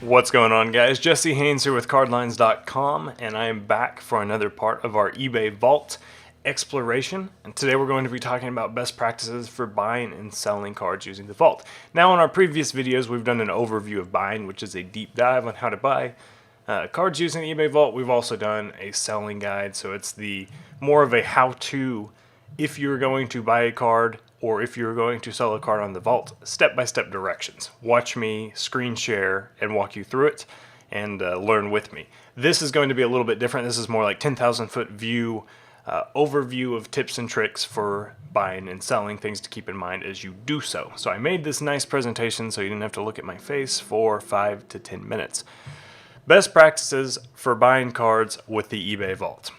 What's going on, guys? Jesse Haynes here with CardLines.com, and I am back for another part of our eBay Vault exploration. And today we're going to be talking about best practices for buying and selling cards using the Vault. Now, in our previous videos, we've done an overview of buying, which is a deep dive on how to buy cards using the eBay Vault. We've also done a selling guide, so it's the more of a how-to if you're going to buy a card or if you're going to sell a card on the Vault, step-by-step directions. Watch me screen share and walk you through it and learn with me. This is going to be a little bit different. This is more like 10,000 foot view, overview of tips and tricks for buying and selling, things to keep in mind as you do so. So I made this nice presentation so you didn't have to look at my face for 5 to 10 minutes. Best practices for buying cards with the eBay Vault.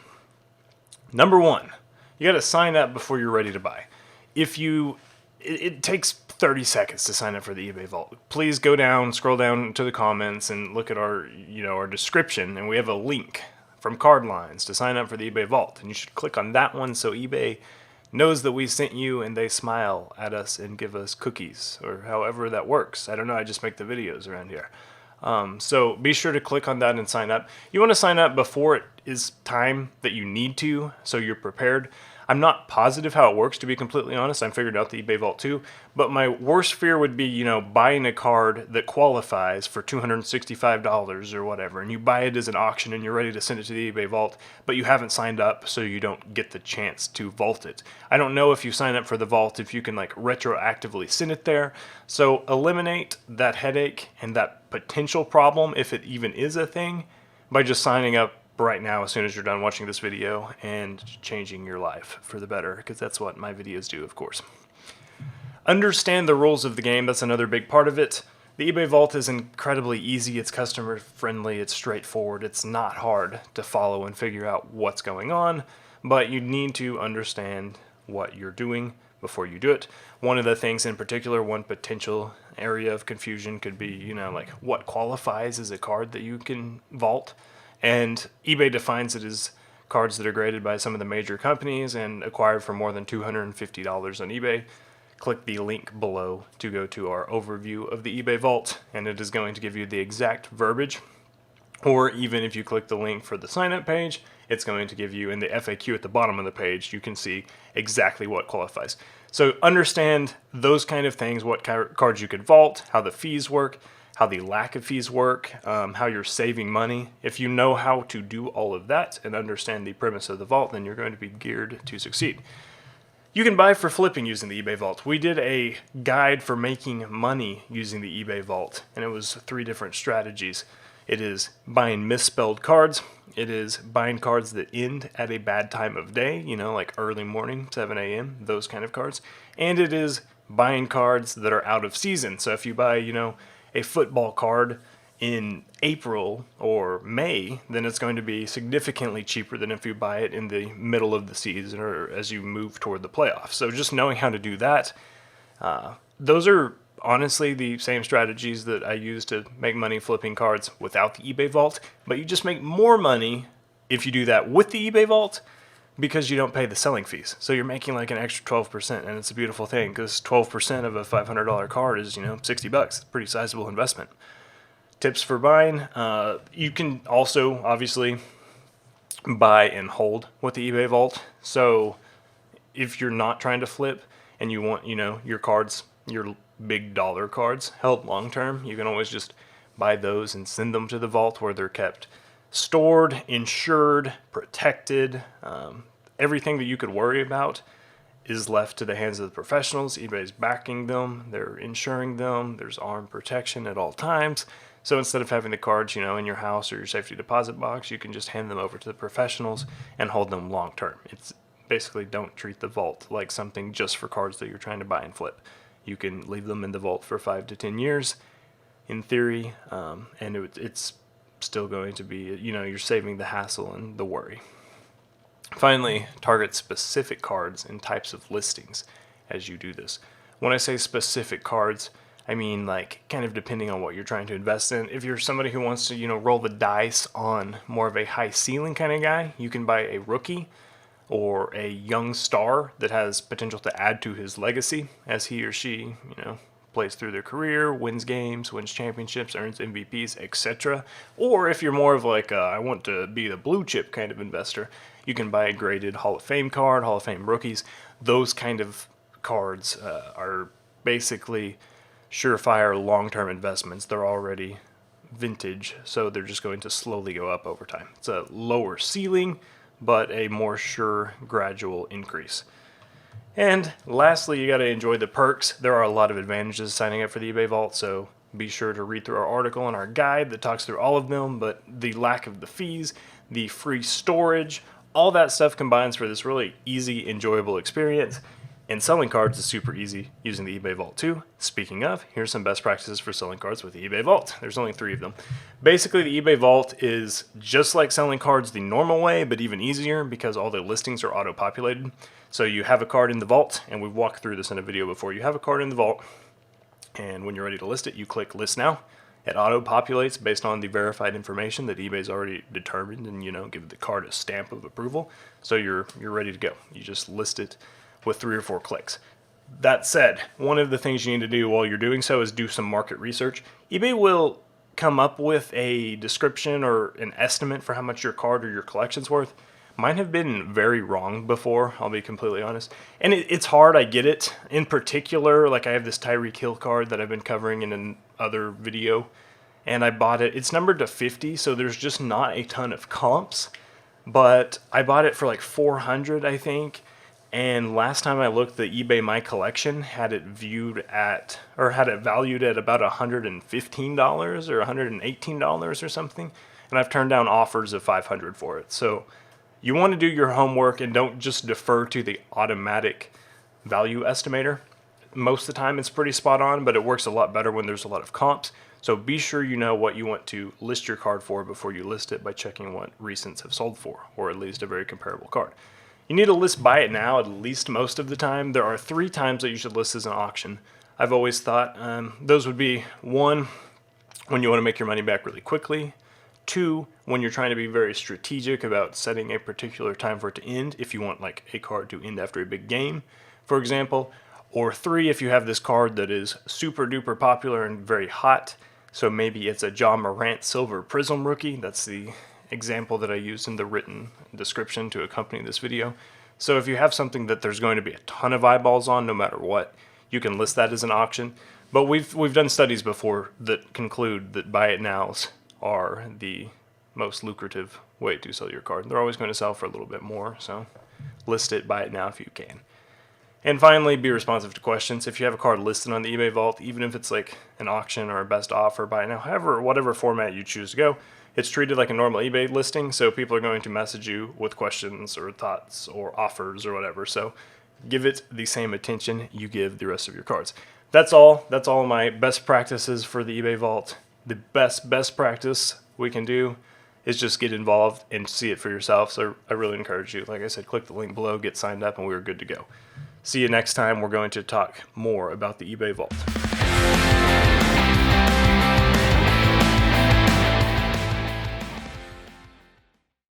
Number one, you got to sign up before you're ready to buy. It takes 30 seconds to sign up for the eBay Vault. Please go down, scroll down to the comments and look at our description, and we have a link from CardLines to sign up for the eBay Vault. And you should click on that one so eBay knows that we sent you and they smile at us and give us cookies, or however that works. I don't know, I just make the videos around here. So be sure to click on that and sign up. You want to sign up before it is time that you need to, so you're prepared. I'm not positive how it works, to be completely honest. I figured out the eBay Vault too, but my worst fear would be, buying a card that qualifies for $265 or whatever, and you buy it as an auction and you're ready to send it to the eBay Vault, but you haven't signed up, so you don't get the chance to vault it. I don't know if you sign up for the Vault if you can retroactively send it there, so eliminate that headache and that potential problem, if it even is a thing, by just signing up right now as soon as you're done watching this video and changing your life for the better, because that's what my videos do, of course. Understand the rules of the game. That's another big part of it. The eBay Vault is incredibly easy. It's customer friendly. It's straightforward. It's not hard to follow and figure out what's going on, but you need to understand what you're doing before you do it. One of the things in particular, one potential area of confusion could be, what qualifies as a card that you can vault. And eBay defines it as cards that are graded by some of the major companies and acquired for more than $250 on eBay. Click the link below to go to our overview of the eBay Vault, and it is going to give you the exact verbiage. Or even if you click the link for the sign-up page, it's going to give you, in the FAQ at the bottom of the page, you can see exactly what qualifies. So understand those kind of things, what cards you could vault, how the fees work, how the lack of fees work, how you're saving money. If you know how to do all of that and understand the premise of the Vault, then you're going to be geared to succeed. You can buy for flipping using the eBay Vault. We did a guide for making money using the eBay Vault, and it was 3 different strategies. It is buying misspelled cards. It is buying cards that end at a bad time of day, like early morning, 7 a.m., those kind of cards. And it is buying cards that are out of season. So if you buy, a football card in April or May, then it's going to be significantly cheaper than if you buy it in the middle of the season or as you move toward the playoffs. So just knowing how to do that, those are honestly the same strategies that I use to make money flipping cards without the eBay Vault, but you just make more money if you do that with the eBay Vault, because you don't pay the selling fees. So you're making an extra 12%, and it's a beautiful thing, because 12% of a $500 card is, $60. It's a pretty sizable investment. Tips for buying. You can also, obviously, buy and hold with the eBay Vault. So if you're not trying to flip and you want, your cards, your big dollar cards held long term, you can always just buy those and send them to the Vault where they're kept stored, insured, protected. Everything that you could worry about is left to the hands of the professionals. eBay's backing them, they're insuring them, there's armed protection at all times. So instead of having the cards, in your house or your safety deposit box, you can just hand them over to the professionals and hold them long term. It's basically, don't treat the Vault like something just for cards that you're trying to buy and flip. You can leave them in the Vault for 5 to 10 years, in theory, and it's still going to be, you're saving the hassle and the worry. Finally, target specific cards and types of listings as you do this. When I say specific cards, I mean kind of depending on what you're trying to invest in. If you're somebody who wants to, roll the dice on more of a high ceiling kind of guy, you can buy a rookie or a young star that has potential to add to his legacy as he or she, plays through their career, wins games, wins championships, earns MVPs, etc. Or if you're more of like, I want to be the blue chip kind of investor, you can buy a graded Hall of Fame card, Hall of Fame rookies. Those kind of cards are basically surefire long-term investments. They're already vintage, so they're just going to slowly go up over time. It's a lower ceiling, but a more sure gradual increase. And lastly, you got to enjoy the perks. There are a lot of advantages signing up for the eBay Vault, so be sure to read through our article and our guide that talks through all of them, but the lack of the fees, the free storage, all that stuff combines for this really easy, enjoyable experience. And selling cards is super easy using the eBay Vault too. Speaking of, here's some best practices for selling cards with the eBay Vault. There's only 3 of them. Basically, the eBay Vault is just like selling cards the normal way, but even easier because all the listings are auto-populated. So you have a card in the vault, and we've walked through this in a video before. You have a card in the vault, and when you're ready to list it, you click List Now. It auto-populates based on the verified information that eBay's already determined and, give the card a stamp of approval. So you're ready to go. You just list it with 3 or 4 clicks. That said, one of the things you need to do while you're doing so is do some market research. eBay will come up with a description or an estimate for how much your card or your collection's worth. Mine have been very wrong before, I'll be completely honest. And it's hard, I get it. In particular, like I have this Tyreek Hill card that I've been covering in another video, and I bought it. It's numbered to 50, so there's just not a ton of comps. But I bought it for like 400, I think. And last time I looked, the eBay My Collection had it valued at about $115 or $118 or something. And I've turned down offers of $500 for it. So you want to do your homework and don't just defer to the automatic value estimator. Most of the time it's pretty spot on, but it works a lot better when there's a lot of comps. So be sure you know what you want to list your card for before you list it by checking what recents have sold for, or at least a very comparable card. You need to list buy it now at least most of the time. There are 3 times that you should list as an auction. I've always thought those would be 1, when you want to make your money back really quickly. 2, when you're trying to be very strategic about setting a particular time for it to end, if you want like a card to end after a big game, for example. Or 3, if you have this card that is super duper popular and very hot. So maybe it's a John Morant Silver Prism rookie. That's the example that I used in the written description to accompany this video. So if you have something that there's going to be a ton of eyeballs on no matter what, you can list that as an auction. But we've done studies before that conclude that buy it nows are the most lucrative way to sell your card. They're always going to sell for a little bit more, so list it, buy it now if you can. And finally, be responsive to questions. If you have a card listed on the eBay Vault, even if it's like an auction or a best offer, buy it now, however, whatever format you choose to go, it's treated like a normal eBay listing, so people are going to message you with questions or thoughts or offers or whatever. So give it the same attention you give the rest of your cards. That's all. That's all my best practices for the eBay Vault. The best practice we can do is just get involved and see it for yourself. So I really encourage you. Like I said, click the link below, get signed up, and we're good to go. See you next time. We're going to talk more about the eBay Vault.